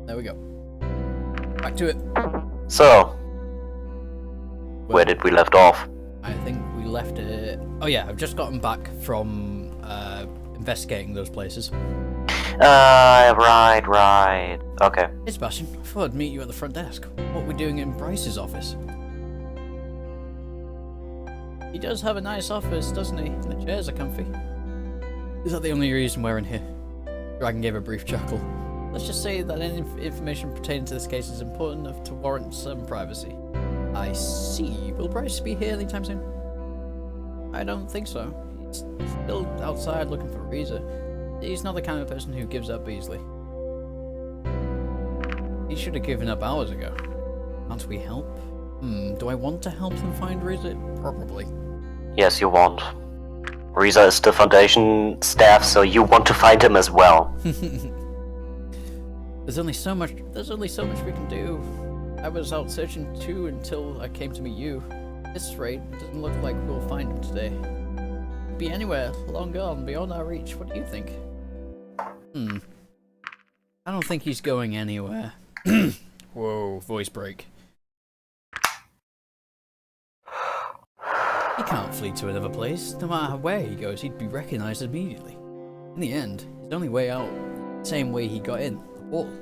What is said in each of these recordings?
There we go. Back to it. So, where did we left off? I think we left it... Oh yeah, I've just gotten back from investigating those places. Right. Okay. Hey Sebastian, I thought I'd meet you at the front desk. What we're doing in Bryce's office. He does have a nice office, doesn't he? And the chairs are comfy. Is that the only reason we're in here? Dragon gave a brief chuckle. Let's just say that any information pertaining to this case is important enough to warrant some privacy. I see. Will Bryce be here anytime soon? I don't think so. He's still outside looking for Reza. He's not the kind of person who gives up easily. He should have given up hours ago. Can't we help? Do I want to help them find Reza? Probably. Yes, you want. Reza is the Foundation staff, so you want to find him as well. There's only so much we can do. I was out searching too until I came to meet you. At this rate, it doesn't look like we'll find him today. He'd be anywhere, long gone, beyond our reach. What do you think? I don't think he's going anywhere. Whoa, voice break. He can't flee to another place. No matter where he goes, he'd be recognized immediately. In the end, his only way out, the same way he got in, the portal.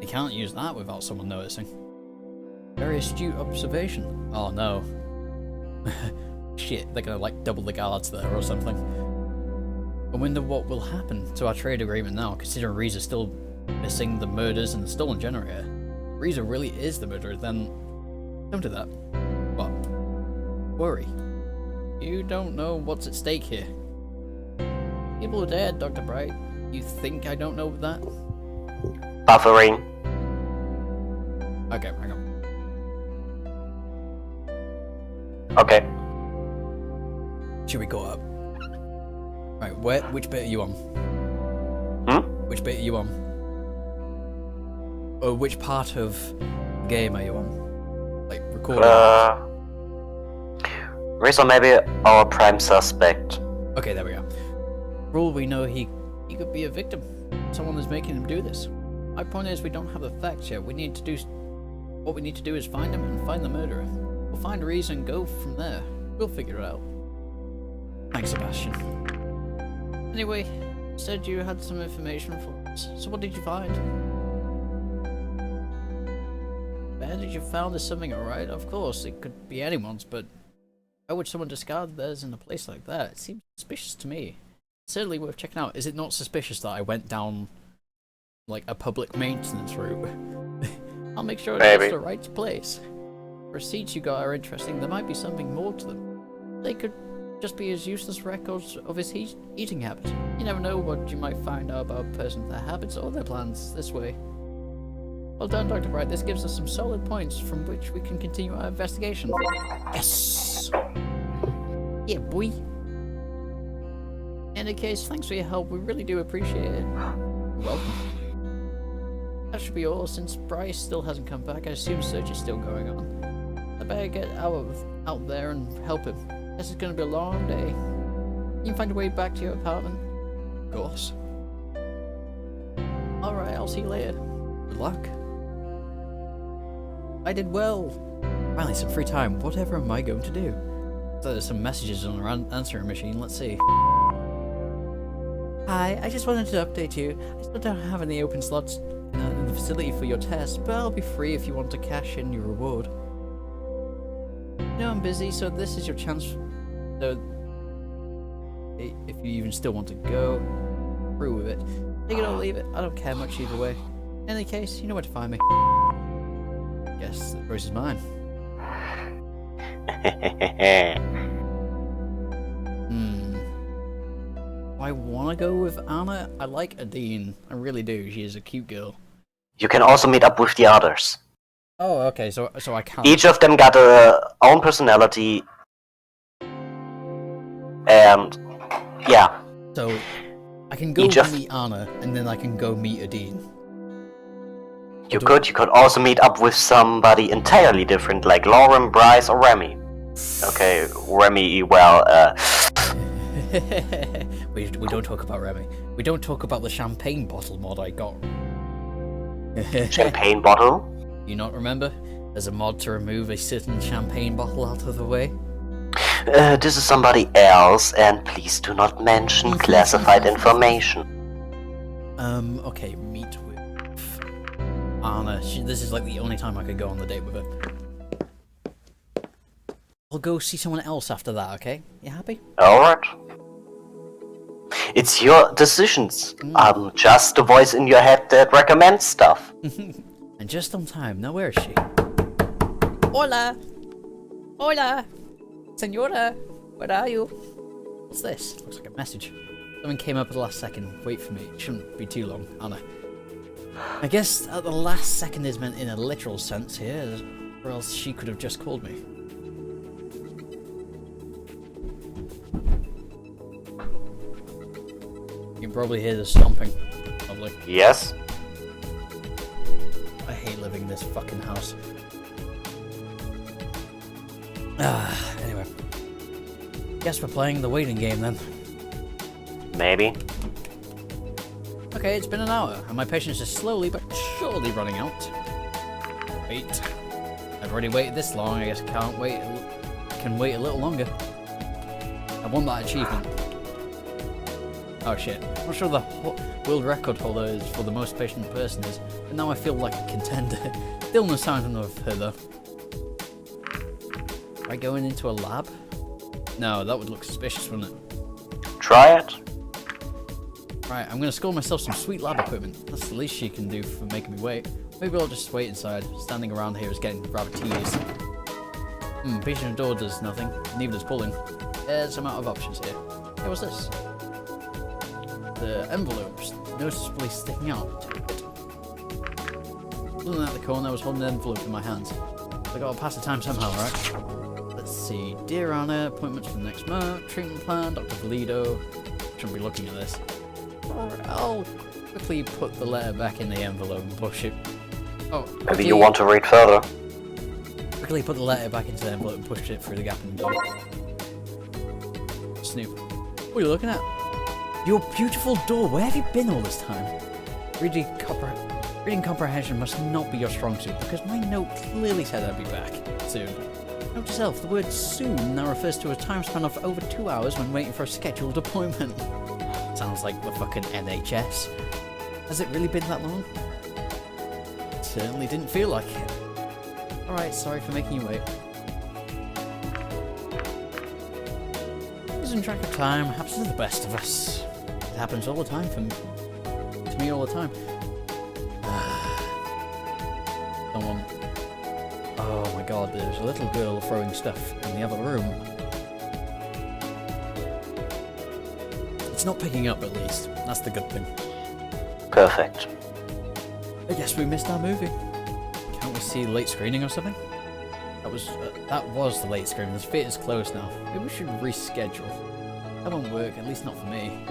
He can't use that without someone noticing. Very astute observation. Oh no. Shit, they're gonna like double the guards there or something. I wonder what will happen to our trade agreement now, considering Reza's still missing the murders and the stolen generator. If Reza really is the murderer, then don't do that. But worry. You don't know what's at stake here. People are dead, Dr. Bright. You think I don't know that? Buffering. Okay, hang on. Okay. Should we go up? Right, which bit are you on? Which bit are you on? Or which part of the game are you on? Like, recording? Reza may be our prime suspect. Okay, there we go. For all we know, he could be a victim. Someone is making him do this. My point is, we don't have the facts yet. What we need to do is find him and find the murderer. We'll find a reason and go from there. We'll figure it out. Thanks, Sebastian. Anyway, you said you had some information for us. So what did you find? The bandage you found is something alright. Of course, it could be anyone's, but why would someone discard theirs in a place like that? It seems suspicious to me. It's certainly worth checking out. Is it not suspicious that I went down like a public maintenance route? I'll make sure it's the right place. Receipts you got are interesting. There might be something more to them. They could just be as useless records of his eating habits. You never know what you might find out about a person, their habits, or their plans this way. Well done, Dr. Bright. This gives us some solid points from which we can continue our investigation. Yes! Yeah, boy. In any case, thanks for your help. We really do appreciate it. You're welcome. That should be all. Since Bryce still hasn't come back, I assume search is still going on. I better get out there and help him. This is going to be a long day. You can find a way back to your apartment? Of course. Alright, I'll see you later. Good luck. I did well. Finally, some free time. Whatever am I going to do? So there's some messages on our answering machine. Let's see. Hi, I just wanted to update you. I still don't have any open slots in the facility for your test, but I'll be free if you want to cash in your reward. You know I'm busy, so this is your chance. So, if you even still want to go through with it, take it or leave it. I don't care much either way. In any case, you know where to find me. Guess the choice is mine. I want to go with Anna. I like Adine. I really do. She is a cute girl. You can also meet up with the others. Oh, okay. So I can't. Each of them got their own personality. And yeah. So I can go meet Anna, and then I can go meet Adine. You could also meet up with somebody entirely different, like Lauren, Bryce, or Remy. Okay, Remy, well, we don't talk about Remy. We don't talk about the champagne bottle mod I got. Champagne bottle? You not remember? There's a mod to remove a certain champagne bottle out of the way. This is somebody else, and please do not mention classified information. Okay, meet with Anna. This is like the only time I could go on the date with her. I'll go see someone else after that, okay? You happy? Alright. It's your decisions. I'm just the voice in your head that recommends stuff. And just on time. Now where is she? Hola! Hola! Senora! Where are you? What's this? Looks like a message. Something came up at the last second. Wait for me. It shouldn't be too long, Anna. I guess at the last second is meant in a literal sense here, or else she could have just called me. You can probably hear the stomping. Probably. Yes? I hate living in this fucking house. Anyway. Guess we're playing the waiting game then. Maybe. Okay, it's been an hour, and my patience is slowly but surely running out. Wait. I've already waited this long, I guess I can't wait. I can wait a little longer. I want that achievement. Oh shit. I'm not sure the world record holder is for the most patient person is, but now I feel like a contender. Still no sign of her though. Am I going into a lab? No, that would look suspicious, wouldn't it? Try it. Right, I'm gonna score myself some sweet lab equipment. That's the least she can do for making me wait. Maybe I'll just wait inside. Standing around here is getting rather tedious. Patient door does nothing. Neither does pulling. There's some out of options here. Hey, what's this? The envelope's noticeably sticking out. Looking at the corner, I was holding an envelope in my hands. I gotta pass the time somehow, right? Let's see. Dear Anna, appointments for the next month, treatment plan, Dr. Valido. Shouldn't be looking at this. I'll quickly put the letter back in the envelope and push it. Oh, Maybe you want to read further. Quickly put the letter back into the envelope and push it through the gap in the door. Snoop. What are you looking at? Your beautiful door. Where have you been all this time? Reading comprehension must not be your strong suit, because my note clearly said I'd be back soon. Note to self, the word soon now refers to a time span of over 2 hours when waiting for a scheduled appointment. Sounds like the fucking NHS. Has it really been that long? It certainly didn't feel like it. Alright, sorry for making you wait. Losing track of time happens to the best of us. It happens all the time to me all the time. Someone. Oh my god, there's a little girl throwing stuff in the other room. It's not picking up at least. That's the good thing. Perfect. I guess we missed our movie. Can't we see late screening or something? That was the late screening. The theatre's closed now. Maybe we should reschedule. That won't work, at least not for me.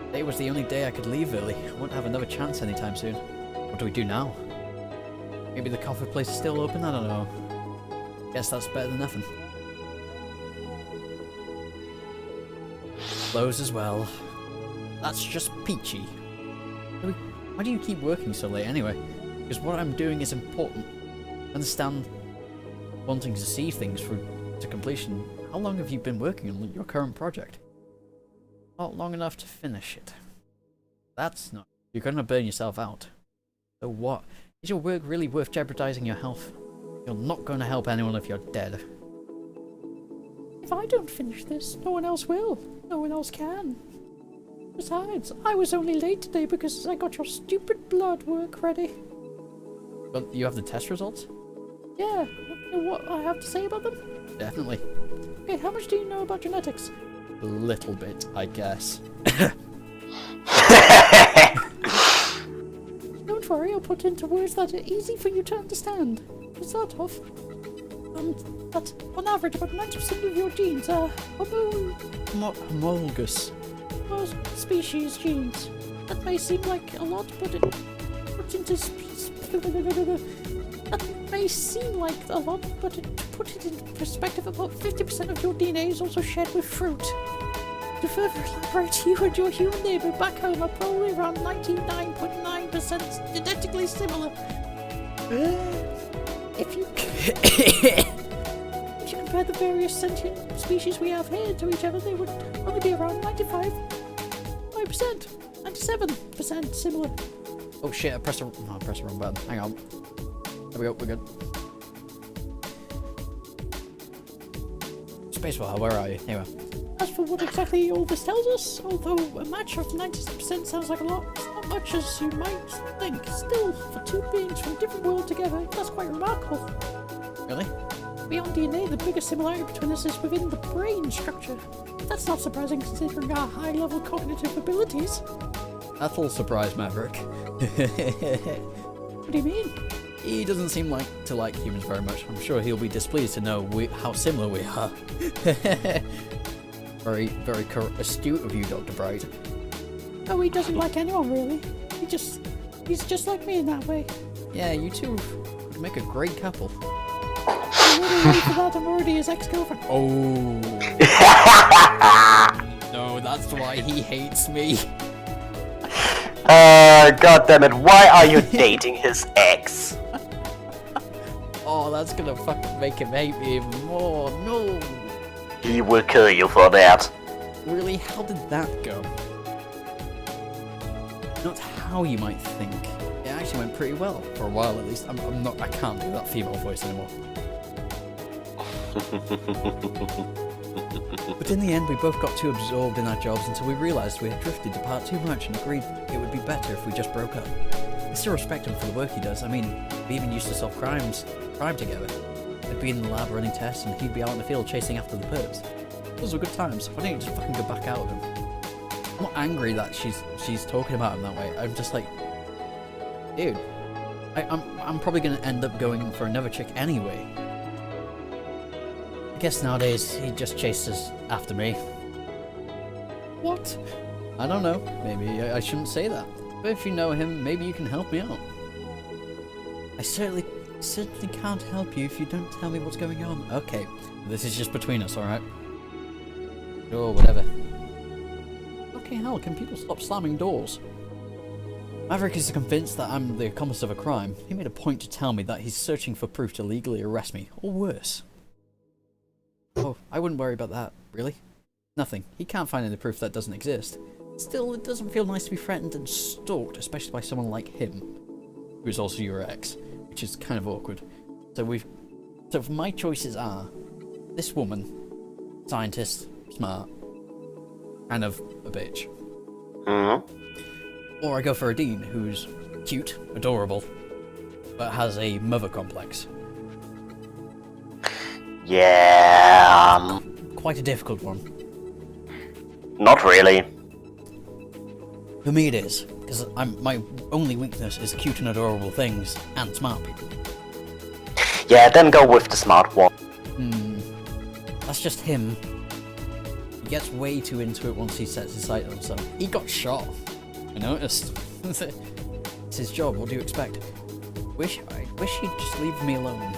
Today was the only day I could leave early. I won't have another chance anytime soon. What do we do now? Maybe the coffee place is still open? I don't know. Guess that's better than nothing. Closed as well. That's just peachy. Why do you keep working so late anyway? Because what I'm doing is important. Understand wanting to see things through to completion. How long have you been working on your current project? Not long enough to finish it. That's not... You're going to burn yourself out. So what? Is your work really worth jeopardizing your health? You're not going to help anyone if you're dead. If I don't finish this, no one else will. No one else can. Besides, I was only late today because I got your stupid blood work ready. But you have the test results? Yeah. You know what I have to say about them? Definitely. Okay, how much do you know about genetics? A little bit, I guess. Don't worry, I'll put into words that are easy for you to understand. To start off, that on average about 90% of your genes are homologous. Species genes. That may seem like a lot, but that may seem like a lot, but to put it in perspective, about 50% of your DNA is also shared with fruit. To further elaborate, you and your human neighbour back home are probably around 99.9% 100% identically similar. If you if you compare the various sentient species we have here to each other, they would only be around 95%, 97% similar. Oh shit! I pressed the wrong button. Hang on. There we go. We're good. Spacebar, where are you? Here we are. As for what exactly all this tells us, although a match of 90% sounds like a lot, it's not much as you might think. Still, for two beings from a different world together, that's quite remarkable. Really? Beyond DNA, the biggest similarity between us is within the brain structure. That's not surprising considering our high-level cognitive abilities. That'll surprise Maverick. What do you mean? He doesn't seem to like humans very much. I'm sure he'll be displeased to know how similar we are. Very, very astute of you, Dr. Bright. Oh, he doesn't like anyone, really. He's just like me in that way. Yeah, you two would make a great couple. I'm really ready for that. I'm already his ex-girlfriend. Oh. No, that's why he hates me. God damn it, why are you dating his ex? Oh, that's gonna fucking make him hate me even more. No. He will kill you for that. Really? How did that go? Not how you might think. It actually went pretty well, for a while at least. I can't do that female voice anymore. But in the end, we both got too absorbed in our jobs until we realised we had drifted apart too much and agreed it would be better if we just broke up. I still respect him for the work he does. I mean, we even used to solve crime together. I'd be in the lab running tests and he'd be out in the field chasing after the perps. Those were good times. Why don't you just fucking go back out with him? I'm not angry that she's talking about him that way. I'm just like, dude, I'm probably gonna end up going for another chick anyway. I guess nowadays he just chases after me. What? I don't know. Maybe I shouldn't say that. But if you know him, maybe you can help me out. I certainly can't help you if you don't tell me what's going on. Okay, this is just between us, alright? Sure, whatever. Okay, hell, can people stop slamming doors? Maverick is convinced that I'm the accomplice of a crime. He made a point to tell me that he's searching for proof to legally arrest me, or worse. Oh, I wouldn't worry about that, really. Nothing. He can't find any proof that doesn't exist. Still, it doesn't feel nice to be threatened and stalked, especially by someone like him, who is also your ex, which is kind of awkward. So my choices are this woman, scientist, smart, kind of a bitch. Or I go for a Dean, who's cute, adorable, but has a mother complex. Yeah. Quite a difficult one. Not really. For me it is, because my only weakness is cute and adorable things, and smart people. Yeah, then go with the smart one. That's just him. He gets way too into it once he sets his sight on himself. He got shot. I noticed. It's his job, what do you expect? I wish he'd just leave me alone.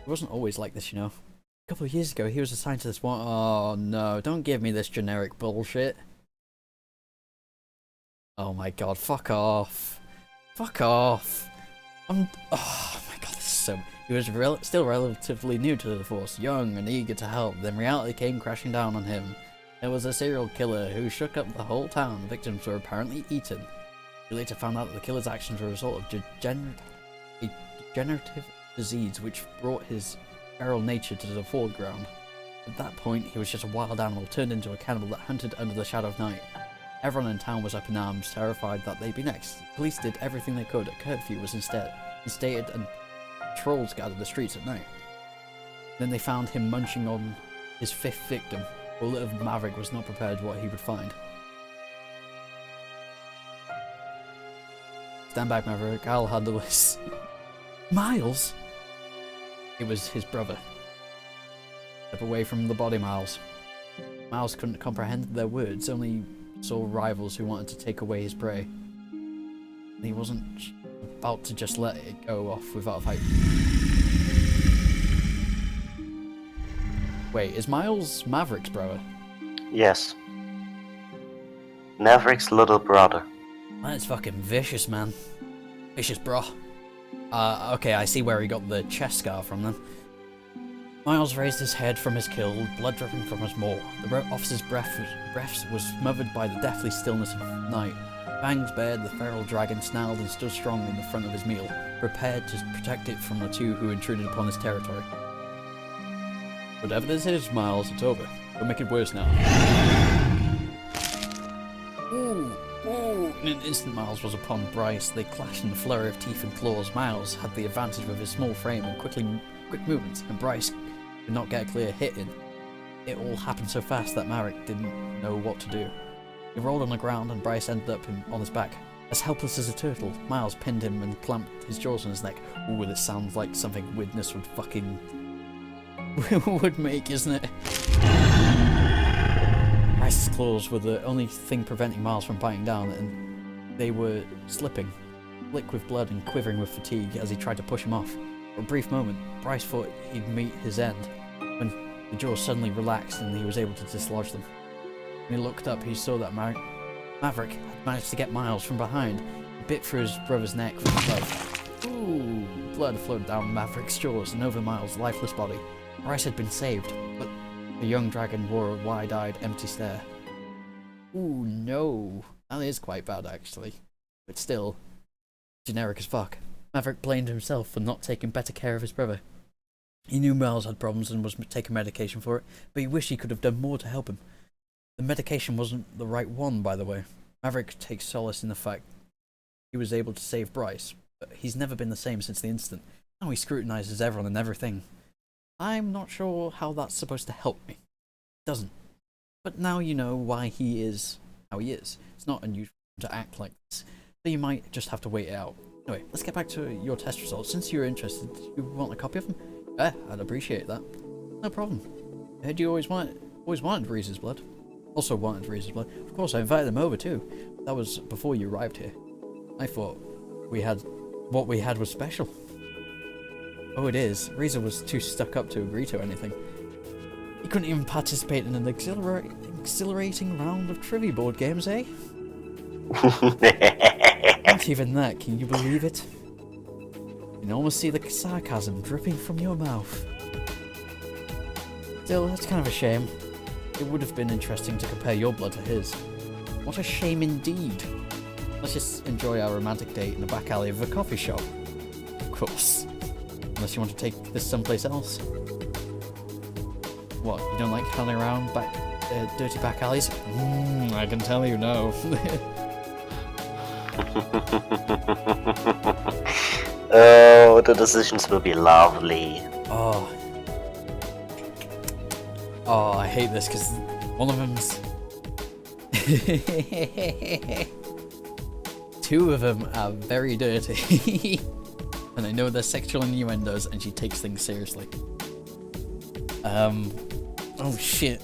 He wasn't always like this, you know. A couple of years ago, he was assigned to this one. Oh no, don't give me this generic bullshit. Oh my god, fuck off. Fuck off. Oh my god, this is so... He was still relatively new to the force, young and eager to help, then reality came crashing down on him. There was a serial killer who shook up the whole town. Victims were apparently eaten. We later found out that the killer's actions were a result of a degenerative disease which brought his feral nature to the foreground. At that point, he was just a wild animal turned into a cannibal that hunted under the shadow of night. Everyone in town was up in arms, terrified that they'd be next. The police did everything they could. A curfew was instated and patrols guarded the streets at night. Then they found him munching on his fifth victim. Bullet of Maverick was not prepared what he would find. Stand back, Maverick. I'll handle this. Miles? It was his brother. Step away from the body, Miles. Miles couldn't comprehend their words, only saw rivals who wanted to take away his prey. He wasn't about to just let it go off without a fight. Wait, is Miles Maverick's brother? Yes. Maverick's little brother. That's fucking vicious, man. Vicious, bro. Okay, I see where he got the chest scar from then. Miles raised his head from his kill, blood dripping from his maw. The officer's breath was smothered by the deathly stillness of night. Fangs bared, the feral dragon snarled and stood strong in the front of his meal, prepared to protect it from the two who intruded upon his territory. Whatever this is, Miles, it's over. Don't make it worse now. Ooh! In an instant, Miles was upon Bryce. They clashed in a flurry of teeth and claws. Miles had the advantage with his small frame and quick movements, and Bryce could not get a clear hit in. It all happened so fast that Maverick didn't know what to do. He rolled on the ground and Bryce ended up on his back. As helpless as a turtle, Miles pinned him and clamped his jaws on his neck. Ooh, this sounds like something Witness would fucking... would make, isn't it? Bryce's claws were the only thing preventing Miles from biting down, and they were slipping, slick with blood and quivering with fatigue as he tried to push him off. For a brief moment, Bryce thought he'd meet his end, when the jaws suddenly relaxed and he was able to dislodge them. When he looked up, he saw that Maverick had managed to get Miles from behind. He bit through his brother's neck with his glove. Ooh! Blood flowed down Maverick's jaws and over Miles' lifeless body. Bryce had been saved, but the young dragon wore a wide-eyed, empty stare. Ooh, no. That is quite bad, actually. But still, generic as fuck. Maverick blamed himself for not taking better care of his brother. He knew Miles had problems and was taking medication for it, but he wished he could have done more to help him. The medication wasn't the right one, by the way. Maverick takes solace in the fact he was able to save Bryce, but he's never been the same since the incident. Now he scrutinizes everyone and everything. I'm not sure how that's supposed to help me. It doesn't. But now you know why he is how he is. It's not unusual to act like this, so you might just have to wait it out. Anyway, let's get back to your test results. Since you're interested, do you want a copy of them? Yeah, I'd appreciate that. No problem. I heard you always wanted Reese's blood. Also wanted Reese's blood. Of course, I invited them over too. That was before you arrived here. I thought what we had was special. Oh, it is. Reza was too stuck up to agree to anything. He couldn't even participate in an exhilarating round of trivia board games, eh? Not even that, can you believe it? You can almost see the sarcasm dripping from your mouth. Still, that's kind of a shame. It would have been interesting to compare your blood to his. What a shame indeed. Let's just enjoy our romantic date in the back alley of a coffee shop. Of course. Unless you want to take this someplace else. What, you don't like hanging around dirty back alleys? I can tell you no. Oh, the decisions will be lovely. Oh, I hate this because one of them's... Two of them are very dirty. And I know they're sexual innuendos and she takes things seriously. Oh shit.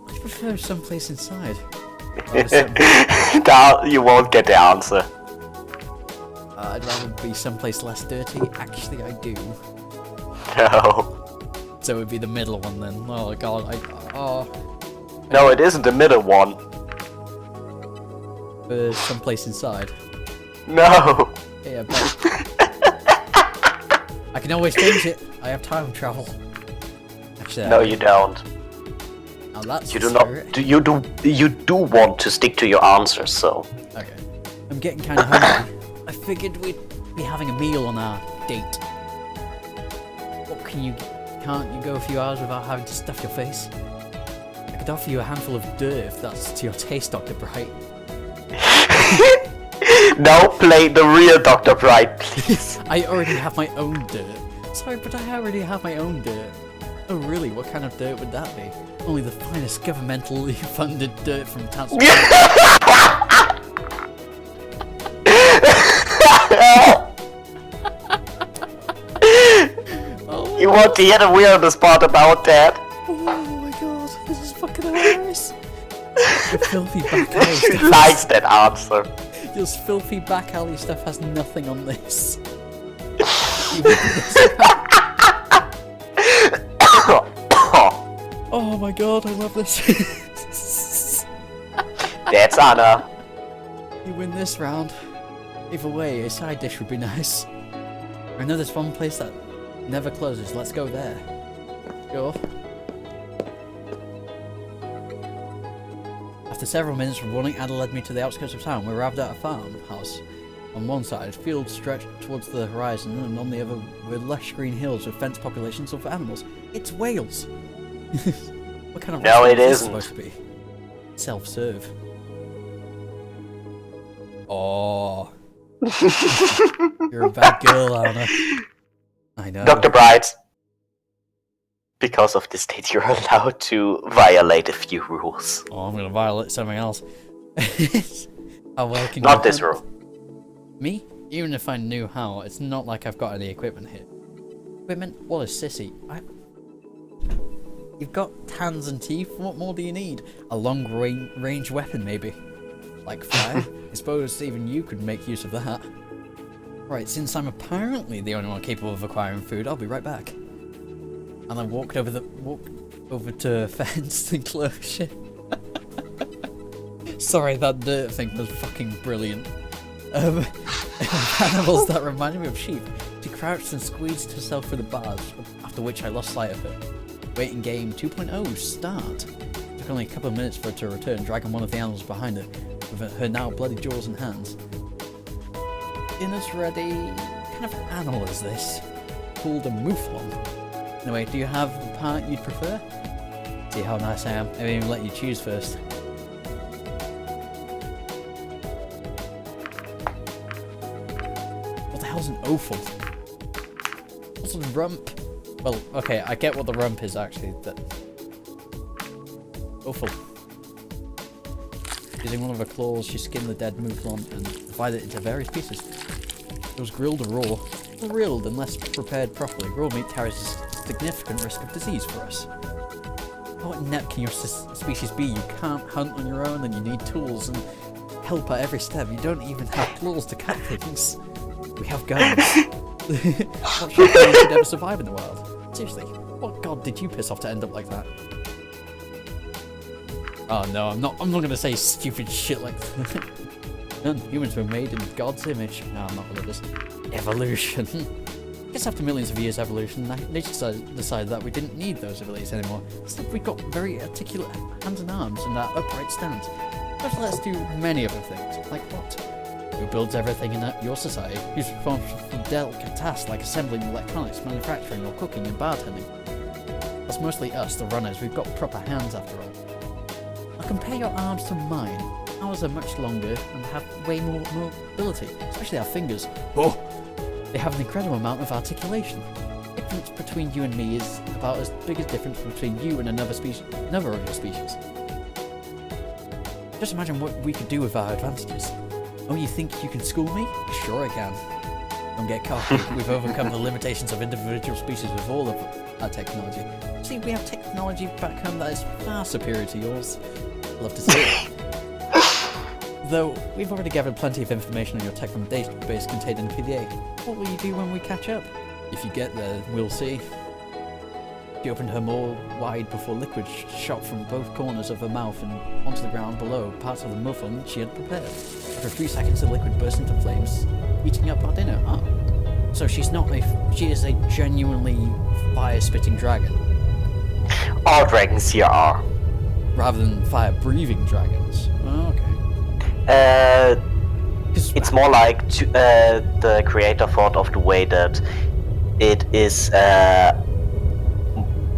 I prefer someplace inside. You won't get the answer. I'd rather be someplace less dirty. Actually, I do. No. So it would be the middle one then. Oh god, No, it isn't the middle one. Someplace inside. No. Yeah, but I can always change it. I have time travel. Actually, no, you don't. Now that's you do not. You do want to stick to your answers, so. Okay. I'm getting kind of hungry. I figured we'd be having a meal on our date. What can't you go a few hours without having to stuff your face? I could offer you a handful of dirt if that's to your taste, Dr. Bright. Now play the real Dr. Bright, please. I already have my own dirt. Sorry, but I already have my own dirt. Oh really, what kind of dirt would that be? Only the finest governmentally funded dirt from Tasmania. You want to hear the weirdest part about that? Oh my god, this is fucking hilarious. Your filthy back alley She stuff. likes that answer. Your filthy back alley stuff has nothing on this. Oh my god, I love this. That's Anna. You win this round. Either way, a side dish would be nice. I know there's one place that never closes. Let's go there. Sure. After several minutes of running, Ada led me to the outskirts of town. We arrived at a farmhouse. On one side, fields stretched towards the horizon, and on the other were lush green hills with fenced populations of animals. It's Wales! What kind of No, restaurant it is this isn't. supposed to be? Self-serve. Oh. You're a bad girl, Anna. I know. Dr. Bright, because of this date, you're allowed to violate a few rules. Oh, I'm gonna violate something else. How well can Not you this handle- rule. Me? Even if I knew how, it's not like I've got any equipment here. Equipment? What a sissy. You've got hands and teeth, what more do you need? A long range weapon, maybe? Like fire? I suppose even you could make use of that. Right, since I'm apparently the only one capable of acquiring food, I'll be right back. And I walked over to a fenced enclosure. Sorry, that dirt thing was fucking brilliant. Animals that reminded me of sheep. She crouched and squeezed herself through the bars, after which I lost sight of her. Waiting game 2.0 start. It took only a couple of minutes for her to return, dragging one of the animals behind her, with her now bloody jaws and hands. Dinner's ready. What kind of animal is this? Called a mouflon. Anyway, do you have the part you'd prefer? See how nice I am. I didn't even let you choose first. What the hell's an offal? What's a rump? Well, okay, I get what the rump is actually. That offal. Using one of her claws, she skinned the dead mouflon and divided it into various pieces. It was grilled or raw. Grilled, unless prepared properly, raw meat carries a significant risk of disease for us. How inept can your species be? You can't hunt on your own and you need tools and help at every step. You don't even have claws to cut things. We have guns. What sort of thing could ever survive in the wild? Seriously, what god did you piss off to end up like that? Oh no, I'm not gonna say stupid shit like that. None. Humans were made in God's image. No, I'm not religious. Evolution. I guess after millions of years of evolution, nature decided that we didn't need those abilities anymore. Instead, we got very articulate hands and arms and that upright stance. Which lets us do many other things. Like what? Who builds everything in your society? Who's responsible for delicate tasks like assembling electronics, manufacturing, or cooking and bartending? That's mostly us, the runners. We've got proper hands after all. Now compare your arms to mine. Ours are much longer and have way more mobility, especially our fingers. Oh! They have an incredible amount of articulation. The difference between you and me is about as big as the difference between you and another of your species. Just imagine what we could do with our advantages. Oh, you think you can school me? Sure I can. Don't get cocky. We've overcome the limitations of individual species with all of our technology. See, we have technology back home that is far superior to yours. Love to see it. Though, we've already gathered plenty of information on your tech from a database contained in the PDA. What will you do when we catch up? If you get there, we'll see. She opened her maw wide before liquid shot from both corners of her mouth and onto the ground below, parts of the muffin she had prepared. After a few seconds, the liquid burst into flames, eating up our dinner. Oh. So she is a genuinely fire-spitting dragon. All dragons here are. Rather than fire-breathing dragons. Oh, okay. It's more like the creator thought of the way that it is.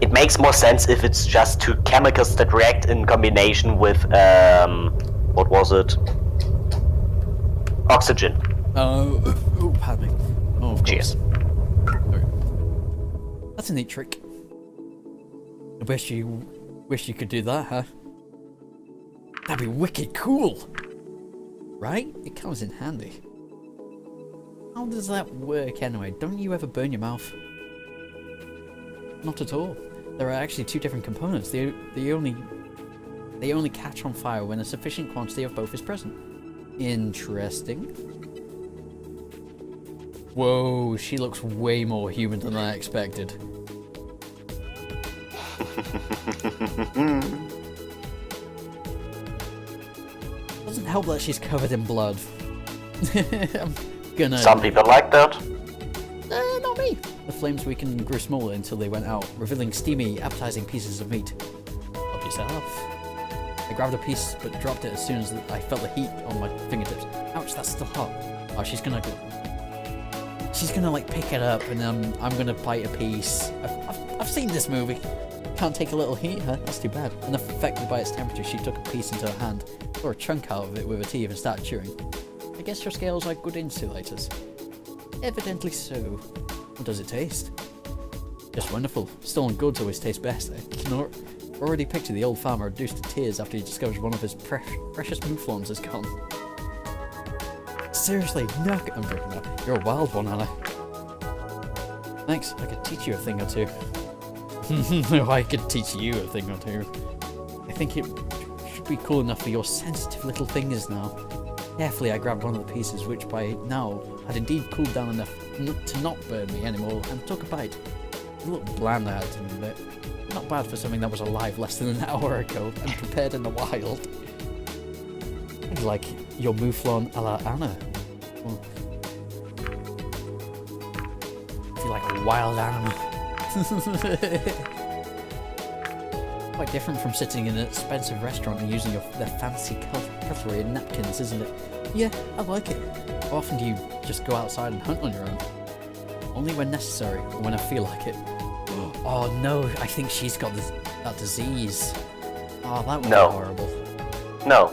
It makes more sense if it's just two chemicals that react in combination with what was it? Oxygen. Oh, pardon me. Oh, of Cheers. course. Sorry. That's a neat trick. I wish you could do that, huh? That'd be wicked cool. Right? It comes in handy. How does that work anyway? Don't you ever burn your mouth? Not at all. There are actually two different components. They only catch on fire when a sufficient quantity of both is present. Interesting. Whoa, she looks way more human than I expected. doesn't help that she's covered in blood. I'm gonna... Some people like that. Not me. The flames weakened and grew smaller until they went out, revealing steamy, appetizing pieces of meat. Help yourself. I grabbed a piece, but dropped it as soon as I felt the heat on my fingertips. Ouch, that's still hot. Oh, she's gonna like pick it up, and I'm gonna bite a piece. I've seen this movie. Can't take a little heat, huh? That's too bad. Enough affected by its temperature, she took a piece into her hand, tore a chunk out of it with her teeth, and started chewing. I guess your scales are good insulators. Evidently so. What does it taste? Just wonderful. Stolen goods always taste best. I can already picture the old farmer reduced to tears after he discovers one of his precious mouflons has gone. Seriously, no, I'm joking now. You're a wild one, Anna. Thanks, I could teach you a thing or two. I could teach you a thing or two. I think it should be cool enough for your sensitive little fingers now. Carefully, I grabbed one of the pieces, which by now had indeed cooled down enough to not burn me anymore, and took a bite. It looked bland, I had to admit. Not bad for something that was alive less than an hour ago and prepared in the wild. I'd like your mouflon a la Anna. Well, I feel like a wild animal. Quite different from sitting in an expensive restaurant and using their fancy cutlery and napkins, isn't it? Yeah, I like it. How often do you just go outside and hunt on your own? Only when necessary, or when I feel like it. Oh no, I think she's got that disease. Oh, that would be horrible. No.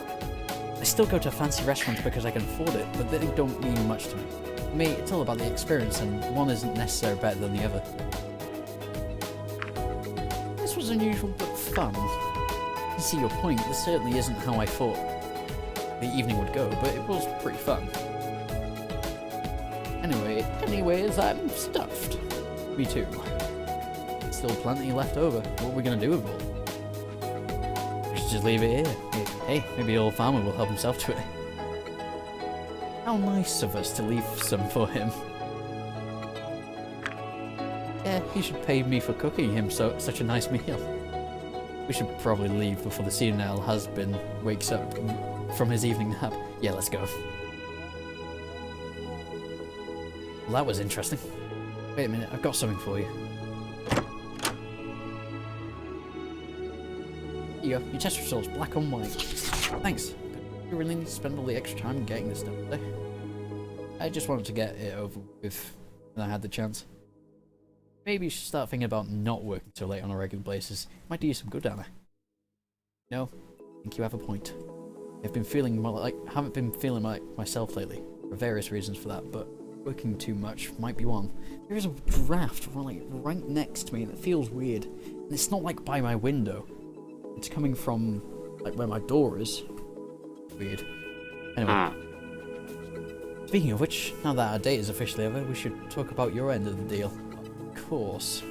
I still go to fancy restaurants because I can afford it, but they don't mean much to me. For me, it's all about the experience, and one isn't necessarily better than the other. This was unusual but fun. I see your point. This certainly isn't how I thought the evening would go, but it was pretty fun. Anyways, I'm stuffed. Me too. Still plenty left over. What are we gonna do with it all? We should just leave it here. Hey, maybe the old farmer will help himself to it. How nice of us to leave some for him. Yeah, he should pay me for cooking him such a nice meal. We should probably leave before the senile husband wakes up from his evening nap. Yeah, let's go. Well, that was interesting. Wait a minute, I've got something for you. Here you go, your test results, black on white. Thanks. You really need to spend all the extra time getting this done today. I just wanted to get it over with when I had the chance. Maybe you should start thinking about not working so late on a regular basis. It might do you some good, Anna. No, I think you have a point. Haven't been feeling like myself lately, for various reasons for that, but working too much might be one. There is a draft right next to me that feels weird, and it's not like by my window. It's coming from like where my door is. Weird. Anyway. Speaking of which, now that our date is officially over, we should talk about your end of the deal. Of course.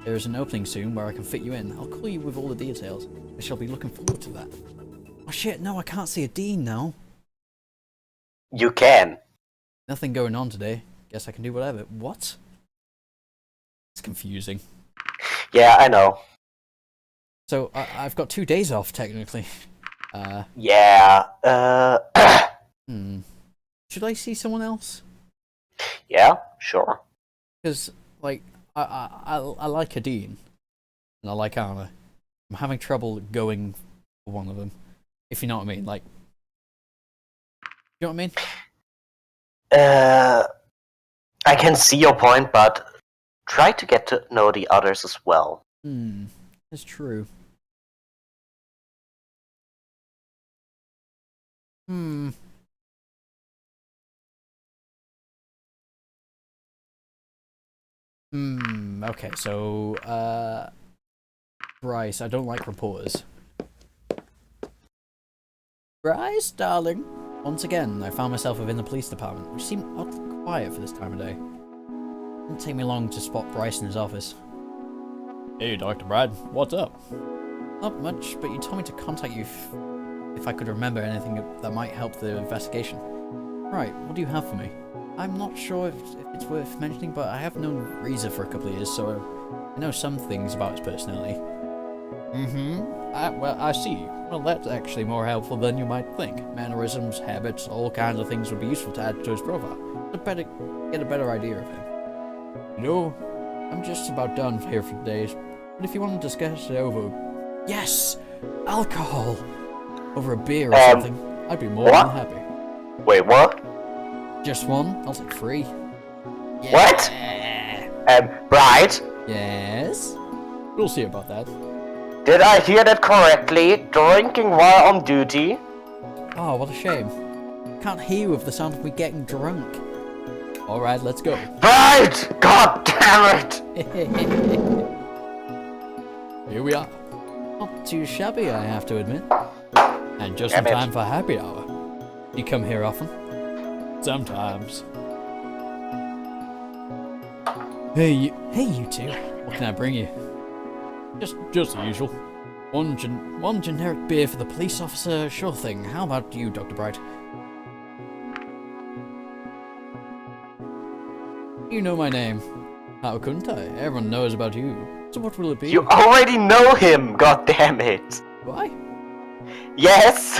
There is an opening soon where I can fit you in. I'll call you with all the details. I shall be looking forward to that. Oh shit, no, I can't see a dean now. You can. Nothing going on today. Guess I can do whatever. What? It's confusing. Yeah, I know. So, I've got 2 days off, technically. Yeah, Should I see someone else? Yeah, sure. Because, like, I like a dean. And I like Anna. I'm having trouble going for one of them. If you know what I mean, like... You know what I mean? I can see your point, but try to get to know the others as well. That's true. Okay, so, Bryce, I don't like reporters. Bryce, darling. Once again, I found myself within the police department, which seemed oddly quiet for this time of day. It didn't take me long to spot Bryce in his office. Hey, Dr. Brad, what's up? Not much, but you told me to contact you if I could remember anything that might help the investigation. Right, what do you have for me? I'm not sure if it's worth mentioning, but I have known Reza for a couple of years, so I know some things about his personality. Well, I see. Well, that's actually more helpful than you might think. Mannerisms, habits, all kinds of things would be useful to add to his profile. Get a better idea of him. You know, I'm just about done here for days. But if you want to discuss it over... Yes! Alcohol! Over a beer or something, I'd be more than happy. Wait, what? Just one? I'll take 3. Yeah. What? Right. Yes? We'll see about that. Did I hear that correctly? Drinking while on duty? Oh, what a shame. Can't hear you with the sound of me getting drunk. Alright, let's go. Right! God damn it! Here we are. Not too shabby, I have to admit. And just in time for happy hour. You come here often? Sometimes. Hey, you two. What can I bring you? Just the usual. One generic beer for the police officer, sure thing. How about you, Dr. Bright? You know my name. How couldn't I? Everyone knows about you. So what will it be? You already know him, god damn it! Why? Yes!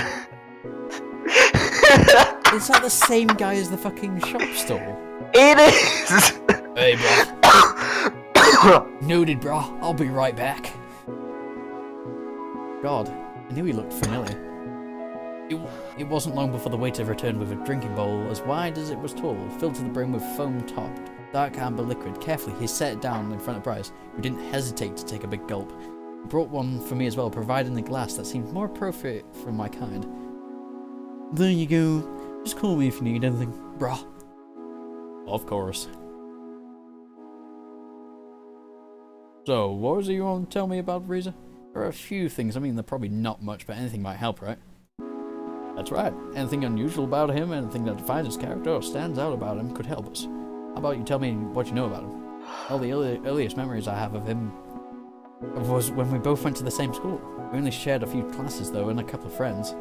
Is that the same guy as the fucking shop stall? It is! Hey, bro. Noted, bro. I'll be right back. God, I knew he looked familiar. It wasn't long before the waiter returned with a drinking bowl as wide as it was tall, filled to the brim with foam-topped, dark amber liquid. Carefully, he set it down in front of Bryce, who didn't hesitate to take a big gulp. He brought one for me as well, providing a glass that seemed more appropriate for my kind. There you go. Just call me if you need anything, brah. Of course. So, what was it you want to tell me about Riza? There are a few things. I mean, they're probably not much, but anything might help, right? That's right. Anything unusual about him, anything that defines his character or stands out about him could help us. How about you tell me what you know about him? All the earliest memories I have of him was when we both went to the same school. We only shared a few classes, though, and a couple of friends.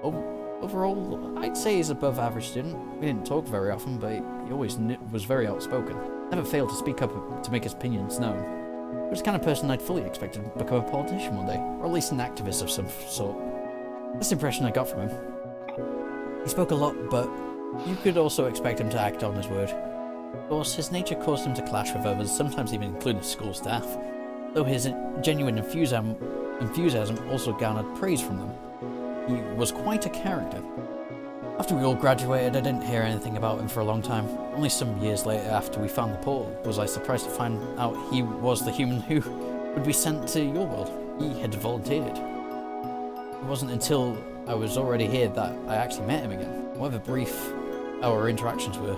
Overall, I'd say he's above average student. We didn't talk very often, but he always was very outspoken. Never failed to speak up to make his opinions known. He was the kind of person I'd fully expected to become a politician one day, or at least an activist of some sort. That's the impression I got from him. He spoke a lot, but you could also expect him to act on his word. Of course, his nature caused him to clash with others, sometimes even including school staff, though his genuine enthusiasm also garnered praise from them. He was quite a character. After we all graduated, I didn't hear anything about him for a long time. Only some years later, after we found the portal, was I surprised to find out he was the human who would be sent to your world. He had volunteered. It wasn't until I was already here that I actually met him again, however brief our interactions were.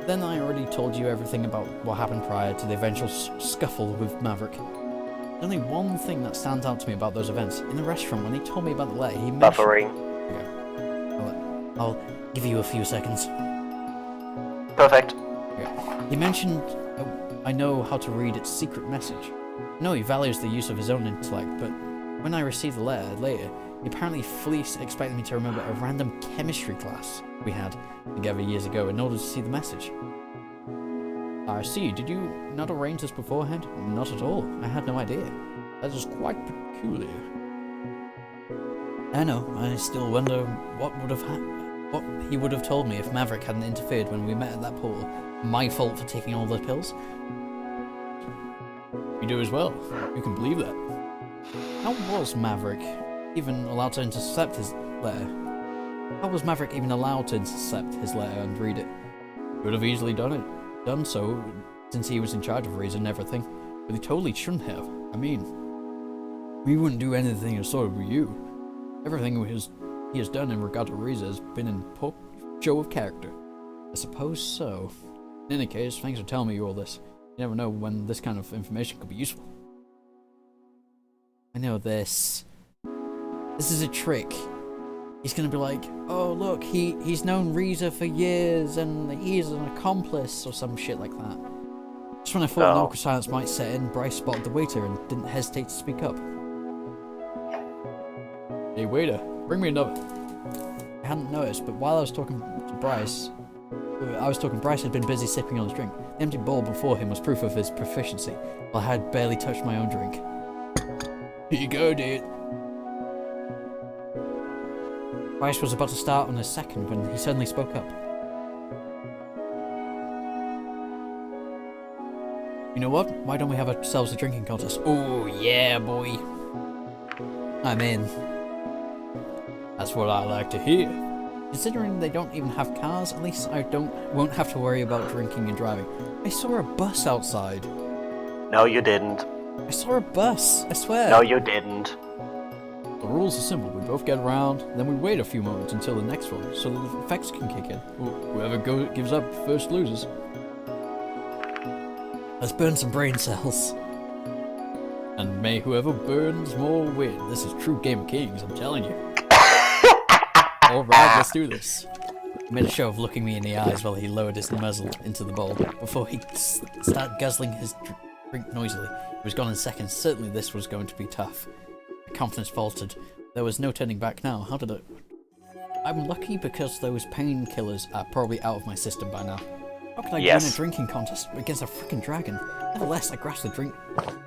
Then I already told you everything about what happened prior to the eventual scuffle with Maverick. There's only one thing that stands out to me about those events. In the restaurant, when he told me about the letter, he mentioned... Buffering. I'll give you a few seconds. Perfect. Okay. He mentioned, I know how to read its secret message. I know he values the use of his own intellect, but when I received the letter later, he apparently fully expected me to remember a random chemistry class we had together years ago in order to see the message. I see. Did you not arrange this beforehand? Not at all. I had no idea. That is quite peculiar. I know. I still wonder what he would have told me if Maverick hadn't interfered when we met at that portal. My fault for taking all the pills? You do as well. You can believe that. How was Maverick even allowed to intercept his letter? How was Maverick even allowed to intercept his letter and read it? He would have easily done so, since he was in charge of Riza and everything, but he totally shouldn't have. I mean, we wouldn't do anything of sort with you. Everything he has done in regard to Riza has been in poor show of character. I suppose so. In any case, thanks for telling me all this. You never know when this kind of information could be useful. I know this. This is a trick. He's gonna be like, oh look, he's known Riza for years and he's an accomplice or some shit like that. Just when I thought an awkward silence might set in, Bryce spotted the waiter and didn't hesitate to speak up. Hey waiter, bring me another. I hadn't noticed, but while I was talking to Bryce, Bryce had been busy sipping on his drink. The empty bowl before him was proof of his proficiency, while I had barely touched my own drink. Here you go, dude. Bryce was about to start on his second when he suddenly spoke up. You know what? Why don't we have ourselves a drinking contest? Oh, yeah, boy. I'm in. That's what I like to hear. Considering they don't even have cars, at least I won't have to worry about drinking and driving. I saw a bus outside. No, you didn't. I saw a bus, I swear. No, you didn't. The rules are simple. We both get around, then we wait a few moments until the next one, so that the effects can kick in. Whoever gives up first loses. Let's burn some brain cells. And may whoever burns more win. This is true Game of Kings, I'm telling you. Alright, let's do this. He made a show of looking me in the eyes while he lowered his muzzle into the bowl before he started guzzling his drink noisily. He was gone in seconds. Certainly this was going to be tough. My confidence faltered. There was no turning back now. How did it... I'm lucky because those painkillers are probably out of my system by now. How could I win a drinking contest against a freaking dragon? Nevertheless, I grasped the drink,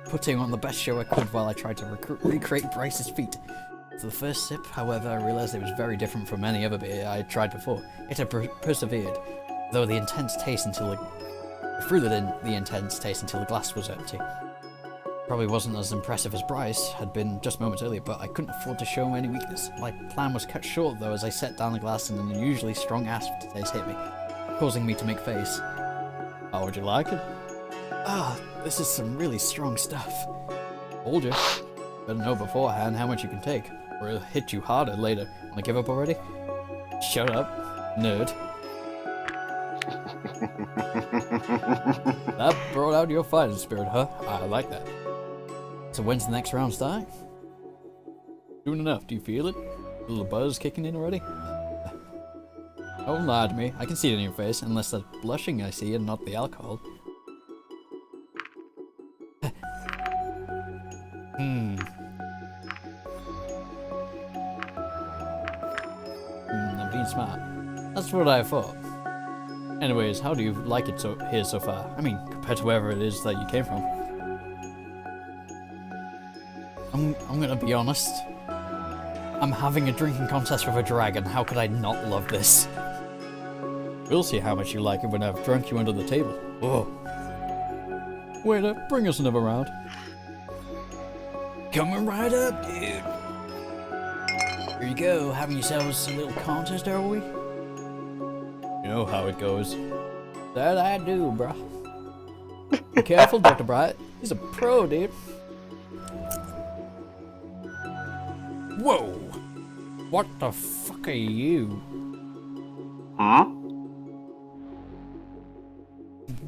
putting on the best show I could while I tried to recreate Bryce's feat. For the first sip, however, I realised it was very different from any other beer I had tried before. It had persevered, through the intense taste until the glass was empty. Probably wasn't as impressive as Bryce had been just moments earlier, but I couldn't afford to show him any weakness. My plan was cut short though as I set down the glass and an unusually strong aftertaste hit me, causing me to make face. How would you like it? This is some really strong stuff. Told you. Better know beforehand how much you can take, or it'll hit you harder later. Wanna give up already? Shut up, nerd. That brought out your fighting spirit, huh? I like that. So when's the next round start? Soon enough, do you feel it? A little buzz kicking in already? Don't lie to me, I can see it in your face, unless that's blushing I see and not the alcohol. I'm being smart. That's what I thought. Anyways, how do you like it here so far? I mean, compared to wherever it is that you came from. I'm gonna be honest. I'm having a drinking contest with a dragon. How could I not love this? We'll see how much you like it when I've drunk you under the table. Oh. Waiter, bring us another round. Coming right up, dude. Here you go, having yourselves a little contest, are we? You know how it goes. That I do, bruh. Be careful, Dr. Bright. He's a pro, dude. Whoa! What the fuck are you? Hmm?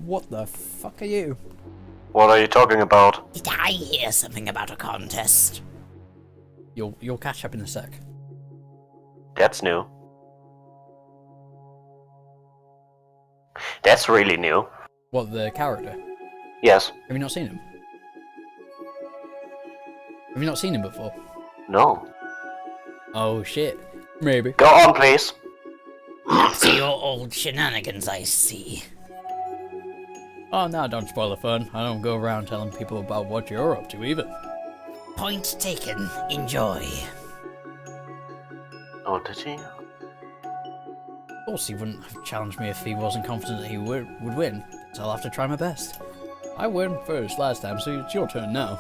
What the fuck are you? What are you talking about? Did I hear something about a contest? You'll catch up in a sec. That's new. That's really new. What, the character? Yes. Have you not seen him? Have you not seen him before? No. Oh shit. Maybe. Go on, please. Back to your old shenanigans, I see. Oh, no, don't spoil the fun. I don't go around telling people about what you're up to either. Point taken. Enjoy. Oh, did he? Of course he wouldn't have challenged me if he wasn't confident that he would win, so I'll have to try my best. I won first last time, so it's your turn now.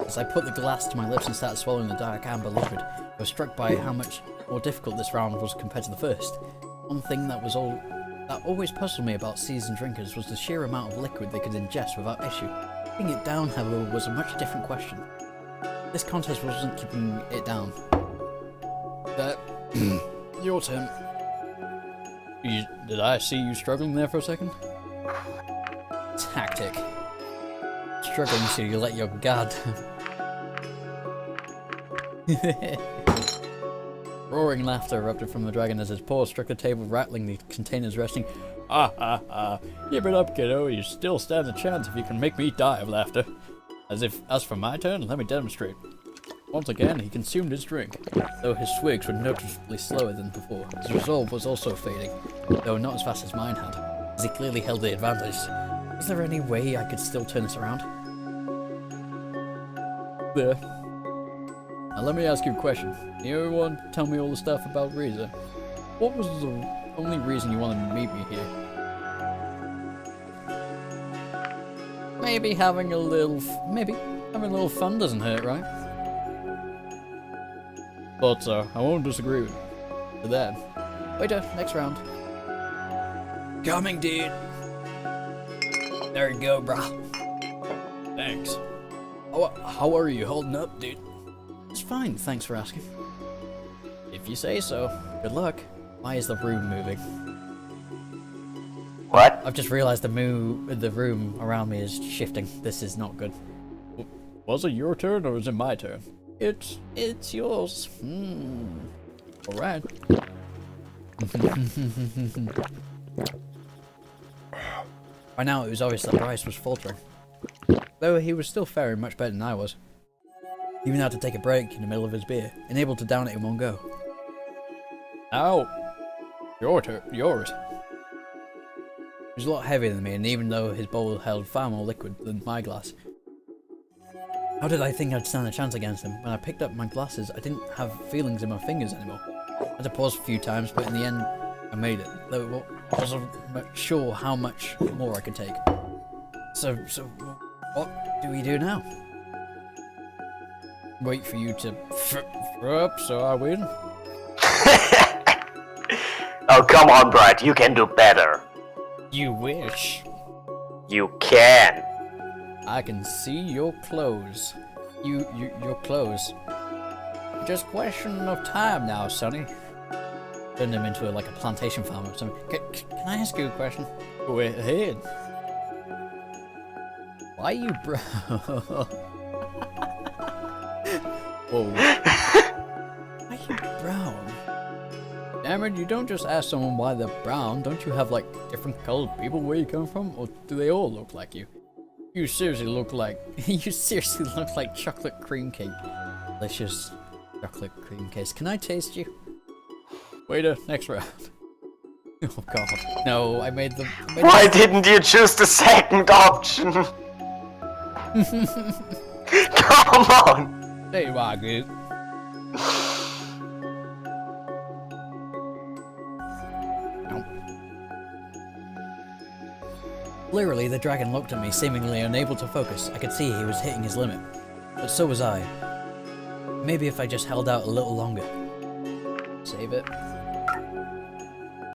As I put the glass to my lips and started swallowing the dark amber liquid, I was struck by how much more difficult this round was compared to the first. One thing that always puzzled me about seasoned drinkers was the sheer amount of liquid they could ingest without issue. Keeping it down, however, was a much different question. This contest wasn't keeping it down. Your turn. Did I see you struggling there for a second? Tactic. Struggling so you let your guard down. Roaring laughter erupted from the dragon as his paws struck the table, rattling the containers resting. Give it up, kiddo. You still stand a chance if you can make me die of laughter. As for my turn, let me demonstrate. Once again, he consumed his drink, though his swigs were noticeably slower than before. His resolve was also fading, though not as fast as mine had, as he clearly held the advantage. Was there any way I could still turn this around? There. Now let me ask you a question. You want to tell me all the stuff about Reza? What was the only reason you wanted to meet me here? Maybe having a little fun doesn't hurt, right? But I won't disagree with that. Waiter, next round. Coming, dude. There you go, brah. Thanks. How are you holding up, dude? It's fine, thanks for asking. If you say so. Good luck. Why is the room moving? What? I've just realized the room around me is shifting. This is not good. Was it your turn or is it my turn? It's yours. Alright. By now it was obvious that Bryce was faltering. Though he was still faring much better than I was. He even had to take a break in the middle of his beer, and able to down it in one go. Ow! Yours. He was a lot heavier than me, and even though his bowl held far more liquid than my glass. How did I think I'd stand a chance against him? When I picked up my glasses, I didn't have feelings in my fingers anymore. I had to pause a few times, but in the end, I made it. Though I wasn't sure how much more I could take. So what do we do now? Wait for you to throw up so I win? Oh, come on, Bright. You can do better. You wish. You can. I can see your clothes. Your clothes. Just question of time now, Sonny. Turned him into like a plantation farmer or something. Can I ask you a question? Go ahead. Why are you brown? Whoa. Why are you brown? Cameron, you don't just ask someone why they're brown. Don't you have like different colored people where you come from? Or do they all look like you? You seriously look like chocolate cream cake. Delicious chocolate cream cake. Can I taste you? Waiter, next round. Oh god. No, I made Why didn't you choose the second option? Come on! There you are, dude. Clearly, the dragon looked at me, seemingly unable to focus. I could see he was hitting his limit. But so was I. Maybe if I just held out a little longer. Save it.